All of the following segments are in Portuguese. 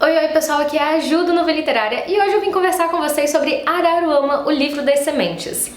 Oi pessoal, aqui é a Ju do Nuvem Literária e hoje eu vim conversar com vocês sobre Araruama, o livro das sementes.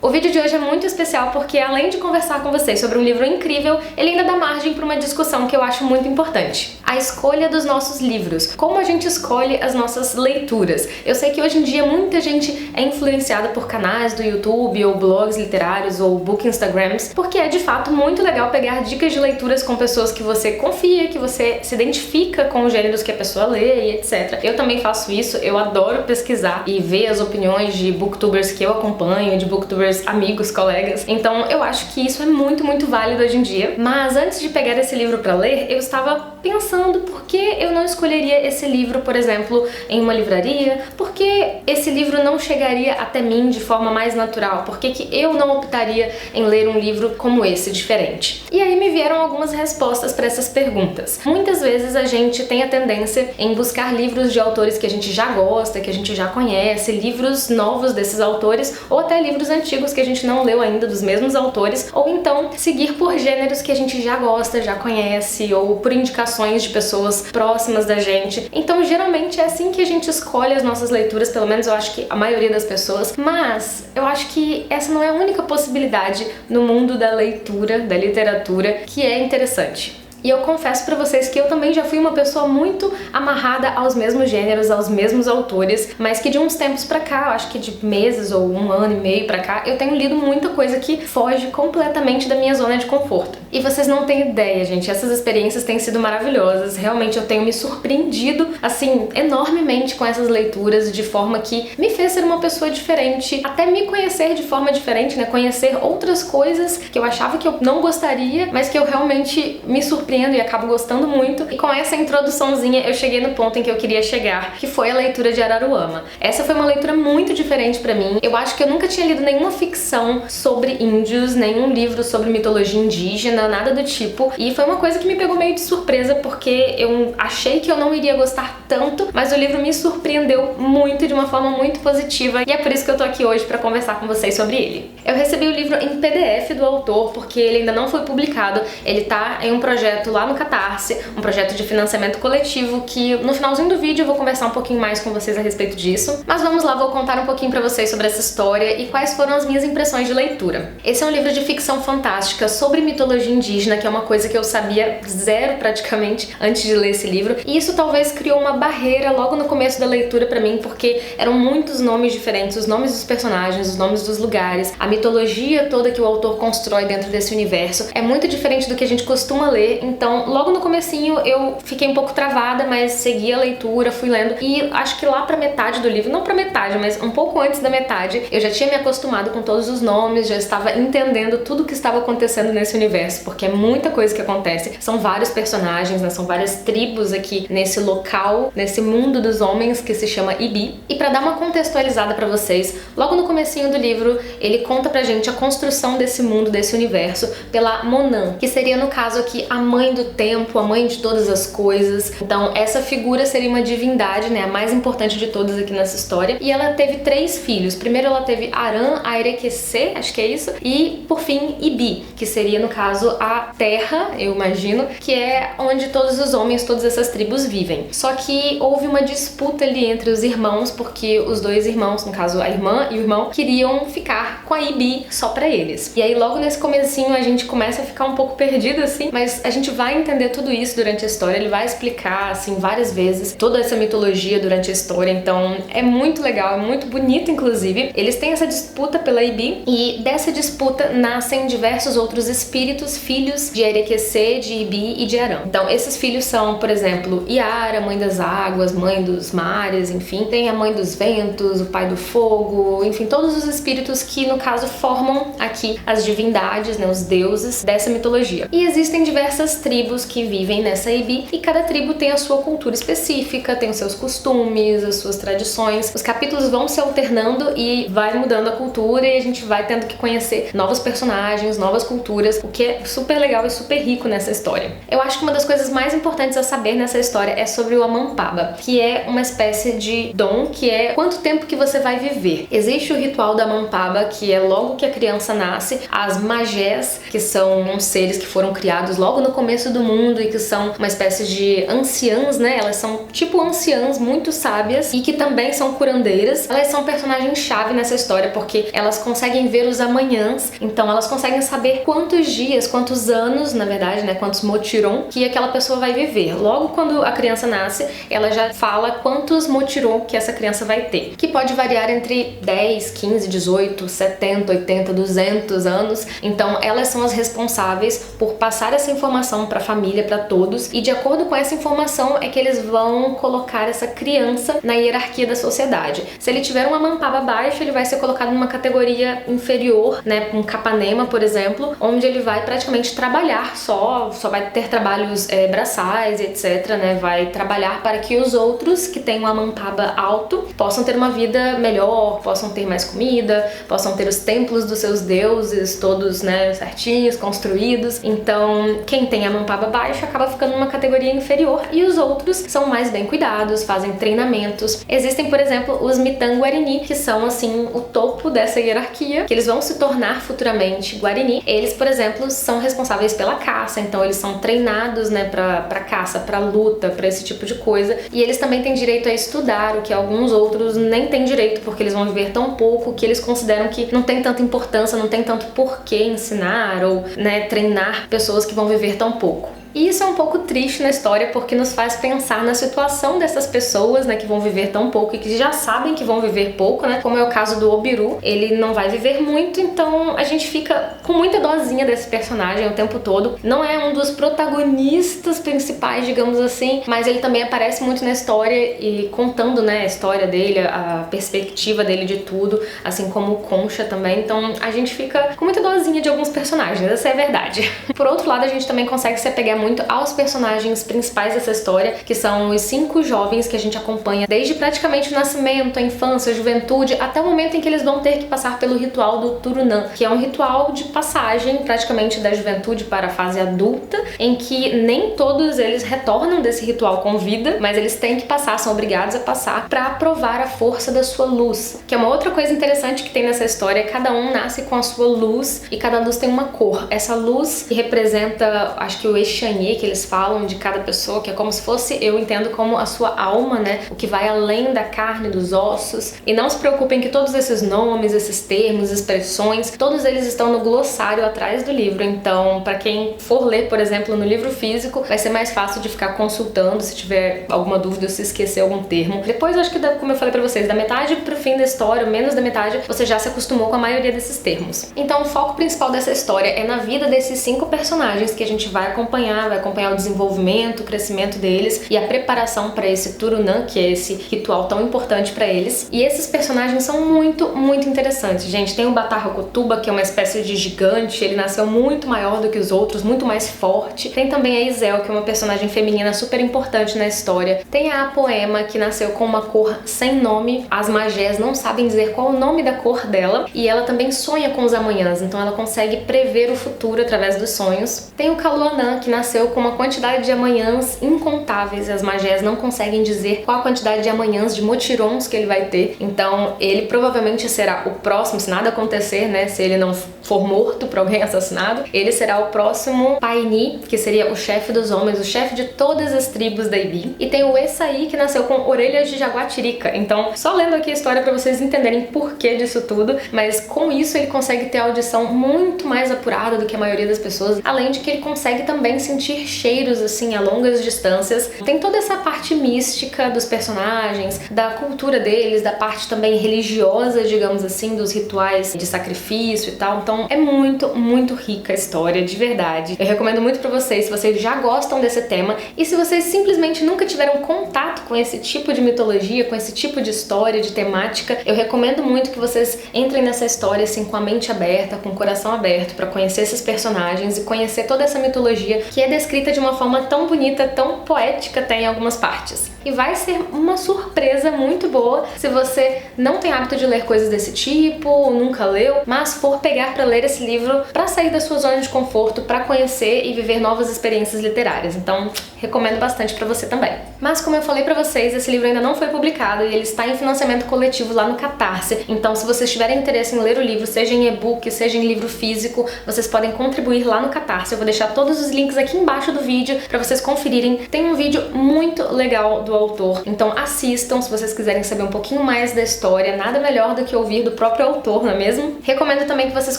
O vídeo de hoje é muito especial porque, além de conversar com vocês sobre um livro incrível, ele ainda dá margem para uma discussão que eu acho muito importante. A escolha dos nossos livros. Como a gente escolhe as nossas leituras. Eu sei que hoje em dia muita gente é influenciada por canais do YouTube, ou blogs literários, ou book Instagrams, porque é de fato muito legal pegar dicas de leituras com pessoas que você confia, que você se identifica com os gêneros que a pessoa lê e etc. Eu também faço isso, eu adoro pesquisar e ver as opiniões de booktubers que eu acompanho, de booktubers amigos, colegas. Então eu acho que isso é muito válido hoje em dia. Mas antes de pegar esse livro pra ler, eu estava pensando por que eu não escolheria esse livro, por exemplo, em uma livraria, por que esse livro não chegaria até mim de forma mais natural, por que eu não optaria em ler um livro como esse, diferente. E aí me vieram algumas respostas para essas perguntas. Muitas vezes a gente tem a tendência em buscar livros de autores que a gente já gosta, que a gente já conhece, livros novos desses autores, ou até livros antigos que a gente não leu ainda dos mesmos autores, ou então seguir por gêneros que a gente já gosta, já conhece, ou por indicações de pessoas próximas da gente. Então geralmente é assim que a gente escolhe as nossas leituras, pelo menos eu acho que a maioria das pessoas, mas eu acho que essa não é a única possibilidade no mundo da leitura, da literatura, que é interessante. E eu confesso pra vocês que eu também já fui uma pessoa muito amarrada aos mesmos gêneros, aos mesmos autores, mas que de uns tempos pra cá, eu acho que de meses ou um ano e meio pra cá, eu tenho lido muita coisa que foge completamente da minha zona de conforto. E vocês não têm ideia, gente, essas experiências têm sido maravilhosas, realmente eu tenho me surpreendido, assim, enormemente com essas leituras, de forma que me fez ser uma pessoa diferente, até me conhecer de forma diferente, né, conhecer outras coisas que eu achava que eu não gostaria, mas que eu realmente me surpreendo e acabo gostando muito. E com essa introduçãozinha eu cheguei no ponto em que eu queria chegar, que foi a leitura de Araruama. Essa foi uma leitura muito diferente pra mim. Eu acho que eu nunca tinha lido nenhuma ficção sobre índios, nenhum livro sobre mitologia indígena, nada do tipo. E foi uma coisa que me pegou meio de surpresa, porque eu achei que eu não iria gostar tanto, mas o livro me surpreendeu muito, de uma forma muito positiva, e é por isso que eu tô aqui hoje pra conversar com vocês sobre ele. Eu recebi o livro em PDF do autor, porque ele ainda não foi publicado. Ele tá em um projeto lá no Catarse, um projeto de financiamento coletivo, que no finalzinho do vídeo eu vou conversar um pouquinho mais com vocês a respeito disso. Mas vamos lá, vou contar um pouquinho pra vocês sobre essa história e quais foram as minhas impressões de leitura. Esse é um livro de ficção fantástica sobre mitologia indígena, que é uma coisa que eu sabia zero praticamente antes de ler esse livro, e isso talvez criou uma barreira logo no começo da leitura pra mim, porque eram muitos nomes diferentes, os nomes dos personagens, os nomes dos lugares, a mitologia toda que o autor constrói dentro desse universo é muito diferente do que a gente costuma ler. Então, logo no comecinho eu fiquei um pouco travada, mas segui a leitura, fui lendo, e acho que lá pra metade do livro, não pra metade, mas um pouco antes da metade, eu já tinha me acostumado com todos os nomes, já estava entendendo tudo o que estava acontecendo nesse universo, porque é muita coisa que acontece, são vários personagens, né? São várias tribos aqui nesse local, nesse mundo dos homens que se chama Ibi. E pra dar uma contextualizada pra vocês, logo no comecinho do livro, ele conta pra gente a construção desse mundo, desse universo, pela Monan, que seria no caso aqui a mãe do tempo, a mãe de todas as coisas. Então essa figura seria uma divindade, né, a mais importante de todas aqui nessa história, e ela teve 3 filhos. Primeiro ela teve Aran, Aerequecê, acho que é isso, e por fim Ibi, que seria no caso a terra, eu imagino, que é onde todos os homens, todas essas tribos vivem. Só que houve uma disputa ali entre os irmãos, porque os 2 irmãos, no caso a irmã e o irmão, queriam ficar com a Ibi só pra eles. E aí logo nesse comecinho a gente começa a ficar um pouco perdido assim, mas a gente vai entender tudo isso durante a história, ele vai explicar assim várias vezes toda essa mitologia durante a história, então é muito legal, é muito bonito inclusive. Eles têm essa disputa pela Ibi, e dessa disputa nascem diversos outros espíritos, filhos de Aerequecê, de Ibi e de Aran. Então esses filhos são, por exemplo, Iara, mãe das águas, mãe dos mares, enfim, tem a mãe dos ventos, o pai do fogo, enfim, todos os espíritos que no caso formam aqui as divindades, né, os deuses dessa mitologia. E existem diversas essas tribos que vivem nessa Ibi, e cada tribo tem a sua cultura específica, tem os seus costumes, as suas tradições. Os capítulos vão se alternando e vai mudando a cultura, e a gente vai tendo que conhecer novos personagens, novas culturas, o que é super legal e super rico nessa história. Eu acho que uma das coisas mais importantes a saber nessa história é sobre o Amampaba, que é uma espécie de dom, que é quanto tempo que você vai viver. Existe o ritual da Amampaba, que é logo que a criança nasce, as magés, que são uns seres que foram criados logo no começo do mundo e que são uma espécie de anciãs, né? Elas são tipo anciãs muito sábias e que também são curandeiras. Elas são personagem-chave nessa história porque elas conseguem ver os amanhãs, então elas conseguem saber quantos dias, quantos anos, na verdade, né? Quantos motiron que aquela pessoa vai viver. Logo quando a criança nasce, ela já fala quantos motiron que essa criança vai ter, que pode variar entre 10, 15, 18, 70, 80, 200 anos. Então elas são as responsáveis por passar essa informação para a família, para todos, e de acordo com essa informação é que eles vão colocar essa criança na hierarquia da sociedade. Se ele tiver uma Amampaba baixa, ele vai ser colocado numa categoria inferior, né, um Capanema, por exemplo, onde ele vai praticamente trabalhar só vai ter trabalhos braçais, etc, né, vai trabalhar para que os outros que têm um Amampaba alto possam ter uma vida melhor, possam ter mais comida, possam ter os templos dos seus deuses todos, né, certinhos, construídos. Então, quem tem Amampaba baixa acaba ficando numa categoria inferior e os outros são mais bem cuidados, fazem treinamentos. Existem, por exemplo, os Mitanguarini, que são, assim, o topo dessa hierarquia, que eles vão se tornar futuramente Guarani. Eles, por exemplo, são responsáveis pela caça, então eles são treinados, né, pra caça, pra luta, pra esse tipo de coisa. E eles também têm direito a estudar, o que alguns outros nem têm direito, porque eles vão viver tão pouco que eles consideram que não tem tanta importância, não tem tanto porquê ensinar ou, né, treinar pessoas que vão viver tão pouco. E isso é um pouco triste na história porque nos faz pensar na situação dessas pessoas, né, que vão viver tão pouco e que já sabem que vão viver pouco, né, como é o caso do Obiru. Ele não vai viver muito, então a gente fica com muita dosinha desse personagem o tempo todo. Não é um dos protagonistas principais, digamos assim, mas ele também aparece muito na história e contando, né, a história dele, a perspectiva dele de tudo, assim como o Concha também. Então a gente fica com muita dosinha de alguns personagens, essa é a verdade. Por outro lado, a gente também consegue se apegar muito aos personagens principais dessa história, que são os 5 jovens que a gente acompanha desde praticamente o nascimento, a infância, a juventude, até o momento em que eles vão ter que passar pelo ritual do Turunã, que é um ritual de passagem praticamente da juventude para a fase adulta, em que nem todos eles retornam desse ritual com vida, mas eles têm que passar, são obrigados a passar para provar a força da sua luz, que é uma outra coisa interessante que tem nessa história. Cada um nasce com a sua luz e cada luz tem uma cor. Essa luz que representa, acho que o Exanhê, que eles falam de cada pessoa, que é como se fosse, eu entendo como a sua alma, né? O que vai além da carne, dos ossos. E não se preocupem que todos esses nomes, esses termos, expressões, todos eles estão no glossário atrás do livro. Então, para quem for ler, por exemplo, no livro físico, vai ser mais fácil de ficar consultando se tiver alguma dúvida ou se esquecer algum termo. Depois, acho que, como eu falei pra vocês, da metade pro fim da história, menos da metade, você já se acostumou com a maioria desses termos. Então, o foco principal dessa história é na vida desses 5 personagens que a gente vai acompanhar o desenvolvimento, o crescimento deles e a preparação para esse Turunã, que é esse ritual tão importante para eles. E esses personagens são muito, muito interessantes, gente. Tem o Batarrocotuba, que é uma espécie de gigante, ele nasceu muito maior do que os outros, muito mais forte. Tem também a Izel, que é uma personagem feminina super importante na história. Tem a Apoema, que nasceu com uma cor sem nome. As magés não sabem dizer qual o nome da cor dela e ela também sonha com os amanhãs, então ela consegue prever o futuro através dos sonhos. Tem o Kaluanã, que nasceu com uma quantidade de amanhãs incontáveis e as magés não conseguem dizer qual a quantidade de amanhãs, de motirons que ele vai ter. Então ele provavelmente será o próximo, se nada acontecer, né, se ele não for morto por alguém assassinado, ele será o próximo Paini, que seria o chefe dos homens, o chefe de todas as tribos da Ibi. E tem o Essaí, que nasceu com orelhas de jaguatirica. Então, só lendo aqui a história para vocês entenderem por que disso tudo, mas com isso ele consegue ter a audição muito mais apurada do que a maioria das pessoas, além de que ele consegue também sentir cheiros assim a longas distâncias. Tem toda essa parte mística dos personagens, da cultura deles, da parte também religiosa, digamos assim, dos rituais de sacrifício e tal. Então é muito, muito rica a história, de verdade. Eu recomendo muito pra vocês, se vocês já gostam desse tema e se vocês simplesmente nunca tiveram contato com esse tipo de mitologia, com esse tipo de história, de temática, eu recomendo muito que vocês entrem nessa história assim com a mente aberta, com o coração aberto, pra conhecer esses personagens e conhecer toda essa mitologia que é descrita de uma forma tão bonita, tão poética até em algumas partes. E vai ser uma surpresa muito boa se você não tem hábito de ler coisas desse tipo, ou nunca leu, mas for pegar para ler esse livro para sair da sua zona de conforto, para conhecer e viver novas experiências literárias. Então, recomendo bastante para você também. Mas como eu falei para vocês, esse livro ainda não foi publicado e ele está em financiamento coletivo lá no Catarse. Então, se vocês tiverem interesse em ler o livro, seja em e-book, seja em livro físico, vocês podem contribuir lá no Catarse. Eu vou deixar todos os links aqui embaixo do vídeo para vocês conferirem. Tem um vídeo muito legal do autor, então assistam se vocês quiserem saber um pouquinho mais da história. Nada melhor do que ouvir do próprio autor, não é mesmo? Recomendo também que vocês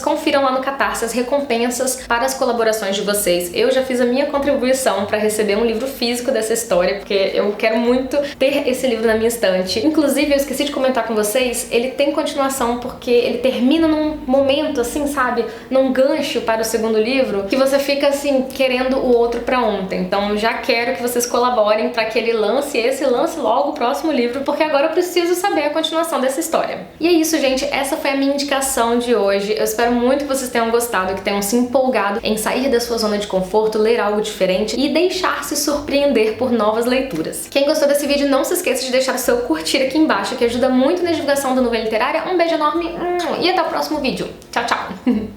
confiram lá no Catarse as recompensas para as colaborações de vocês. Eu já fiz a minha contribuição para receber um livro físico dessa história, porque eu quero muito ter esse livro na minha estante. Inclusive, eu esqueci de comentar com vocês, ele tem continuação porque ele termina num momento, assim, sabe? Num gancho para o segundo livro, que você fica, assim, querendo o outro pra ontem. Então, já quero que vocês colaborem para que ele lance logo o próximo livro, porque agora eu preciso saber a continuação dessa história. E é isso, gente. Essa foi a minha indicação de hoje. Eu espero muito que vocês tenham gostado, que tenham se empolgado em sair da sua zona de conforto, ler algo diferente e deixar-se surpreender por novas leituras. Quem gostou desse vídeo, não se esqueça de deixar o seu curtir aqui embaixo, que ajuda muito na divulgação do Nuvem Literária. Um beijo enorme e até o próximo vídeo. Tchau, tchau!